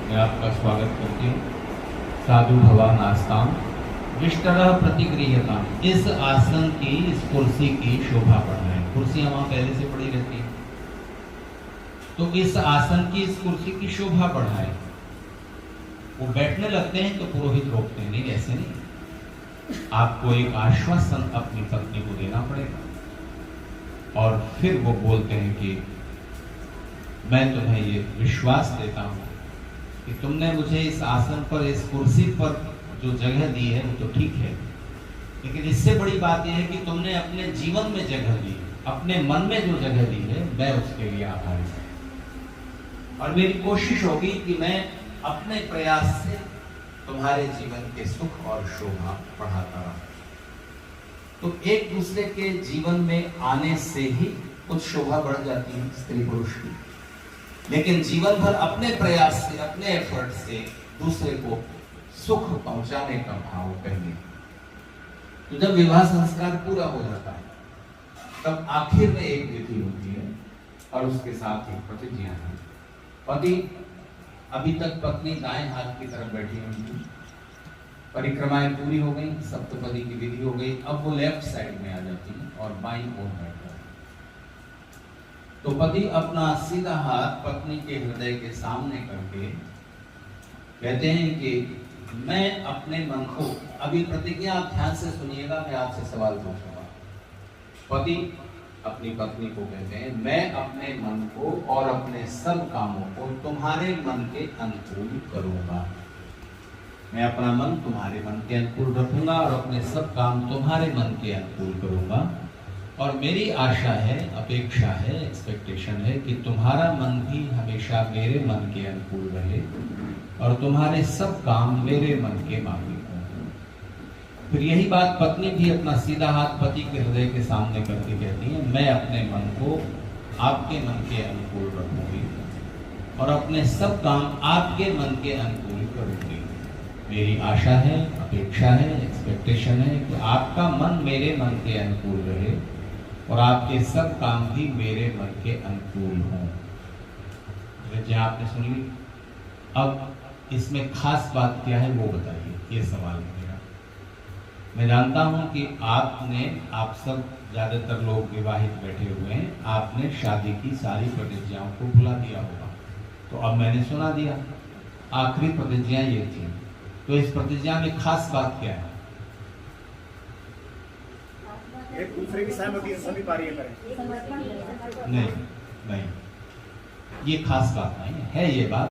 मैं आपका स्वागत करती हूँ। साधु भवा नास्ताम विष्टरः प्रतिक्रियता। इस आसन की, इस कुर्सी की शोभा बढ़ाएं। कुर्सियां वहां पहले से पड़ी रहती हैं, तो इस आसन की, इस कुर्सी की शोभा बढ़ाएं। वो बैठने लगते हैं तो पुरोहित रोकते हैं, नहीं ऐसे नहीं। आपको एक आश्वासन अपनी पत्नी को देना पड़ेगा और फिर वो बोलते हैं कि मैं तुम्हें ये विश्वास देता हूं कि तुमने मुझे इस आसन पर, इस कुर्सी पर जो जगह दी है वो तो ठीक है, लेकिन इससे बड़ी बात यह है कि तुमने अपने जीवन में जगह दी, अपने मन में जो जगह दी है, मैं उसके लिए आभारी हूं। और मेरी कोशिश होगी कि मैं अपने प्रयास से तुम्हारे जीवन के सुख और शोभा बढ़ाता रहूं। तो एक दूसरे के जीवन में आने से ही कुछ शोभा बढ़ जाती है स्त्री पुरुष की, लेकिन जीवन भर अपने प्रयास से, अपने एफर्ट से दूसरे को सुख पहुंचाने का भाव पहले। तो जब विवाह संस्कार पूरा हो जाता है तब आखिर में एक विधि होती है और उसके साथ एक प्रतिज्ञा है। पति, अभी तक पत्नी दाएं हाथ की तरफ बैठी हुई थी, परिक्रमाएं पूरी हो गई, सप्तपदी की विधि हो गई, अब वो लेफ्ट साइड में आ जाती है और बाईं ओर बैठ जाती है। तो पति अपना सीधा हाथ पत्नी के हृदय के सामने करके कहते हैं कि मैं अपने मन को, अभी प्रतिज्ञा आप ध्यान से सुनिएगा, मैं आपसे सवाल पूछूंगा। पति अपनी पत्नी को कहते हैं, मैं अपने मन को और अपने सब कामों को तुम्हारे मन के अनुकूल करूंगा। मैं अपना मन तुम्हारे मन के अनुकूल रखूंगा और अपने सब काम तुम्हारे मन के अनुकूल करूंगा। और मेरी आशा है, अपेक्षा है, एक्सपेक्टेशन है कि तुम्हारा मन भी हमेशा मेरे मन के अनुकूल रहे और तुम्हारे सब काम मेरे मन के माफिक हों। फिर यही बात पत्नी भी अपना सीधा हाथ पति के हृदय के सामने करके कहती है, मैं अपने मन को आपके मन के अनुकूल रखूंगी और अपने सब काम आपके मन के अनुकूल करूंगी। मेरी आशा है, अपेक्षा है, एक्सपेक्टेशन है कि आपका मन मेरे मन के अनुकूल रहे और आपके सब काम भी मेरे मन के अनुकूल हों। प्रतिज्ञा आपने सुन ली। अब इसमें खास बात क्या है वो बताइए, ये सवाल है मेरा। मैं जानता हूं कि आप सब ज्यादातर लोग विवाहित बैठे हुए हैं, आपने शादी की सारी प्रतिज्ञाओं को भुला दिया होगा। तो अब मैंने सुना दिया, आखिरी प्रतिज्ञा ये थी। तो इस प्रतिज्ञा में खास बात क्या है? एक दूसरे की सहमति से सभी कार्य करें। नहीं, ये खास बात नहीं है, ये बात